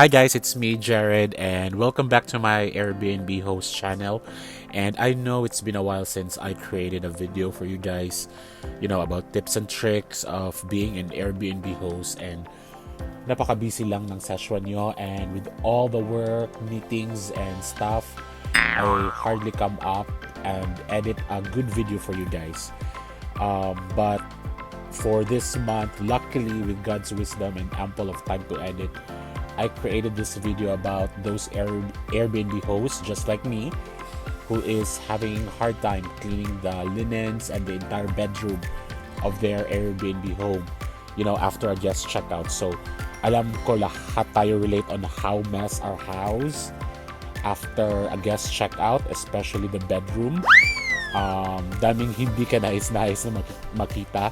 Hi guys, it's me Jared and welcome back to my Airbnb host channel. And I know it's been a while since I created a video for you guys, about tips and tricks of being an Airbnb host, and napaka-busy lang ng session nyo, and with all the work, meetings and stuff, I hardly come up and edit a good video for you guys. But for this month, luckily with God's wisdom and ample of time to edit, I created this video about those Airbnb hosts just like me who is having a hard time cleaning the linens and the entire bedroom of their Airbnb home, after a guest checkout. So, alam ko lahat tayo relate on how mess our house after a guest checkout, especially the bedroom. Daming hindi ka nais-nais na makita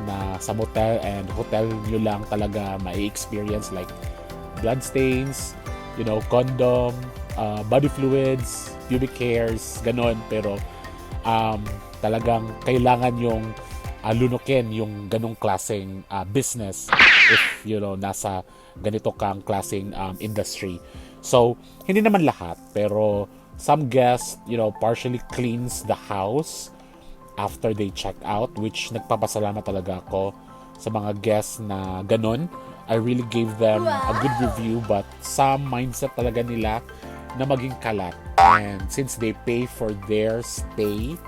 na sa motel and hotel nyo lang talaga may experience, like blood stains, condom, body fluids, pubic hairs, ganon. Pero talagang kailangan yung lunukin yung ganong klaseng business if nasa ganito kang klaseng industry. So hindi naman lahat, pero some guests partially cleans the house after they check out, which nagpapasalamat talaga ako sa mga guests na ganun. I really gave them a good review, but some mindset talaga nila na maging kalat. And since they pay for their stay,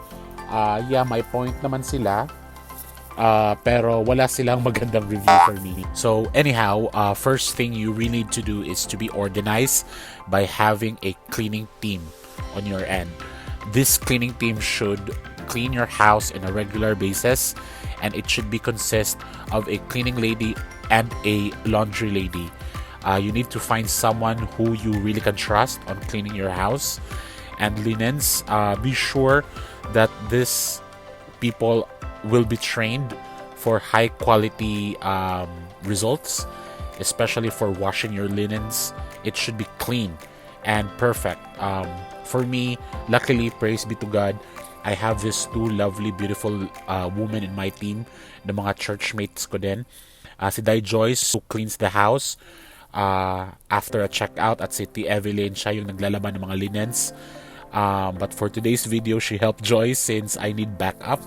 may point naman sila. Pero wala silang magandang review for me. So anyhow, first thing you really need to do is to be organized by having a cleaning team on your end. This cleaning team should clean your house in a regular basis, and it should be consist of a cleaning lady and a laundry lady. You need to find someone who you really can trust on cleaning your house and linens. Be sure that these people will be trained for high quality results, especially for washing your linens. It should be clean and perfect. For me, luckily, praise be to God, I have these two lovely, beautiful women in my team, the mga churchmates ko din. Si Di Joyce, who cleans the house after a checkout, at si T. Evelyn, siya yung naglalaban ng mga linens. But for today's video, she helped Joyce since I need backup.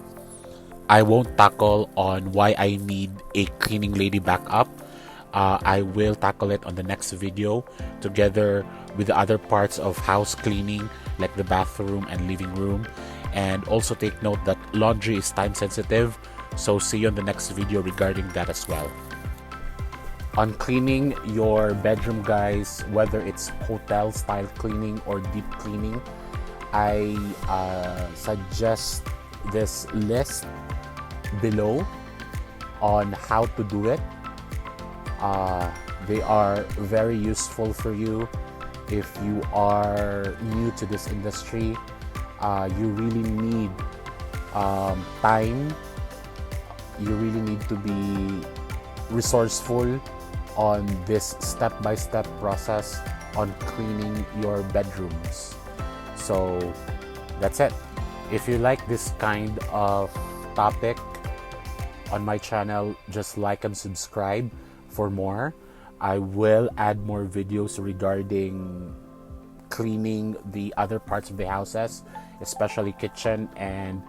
I won't tackle on why I need a cleaning lady backup. I will tackle it on the next video together with the other parts of house cleaning, like the bathroom and living room. And also take note that laundry is time sensitive, so see you on the next video regarding that as well. On cleaning your bedroom, guys, whether it's hotel style cleaning or deep cleaning, I suggest this list below on how to do it. They are very useful for you if you are new to this industry. You really need time. You really need to be resourceful on this step-by-step process on cleaning your bedrooms. So that's it. If you like this kind of topic on my channel, just like and subscribe for more. I will add more videos regarding cleaning the other parts of the houses, especially kitchen and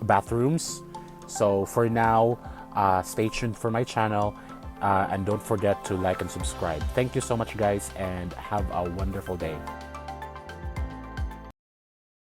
bathrooms. So for now, stay tuned for my channel, and don't forget to like and subscribe. Thank you so much, guys, and have a wonderful day.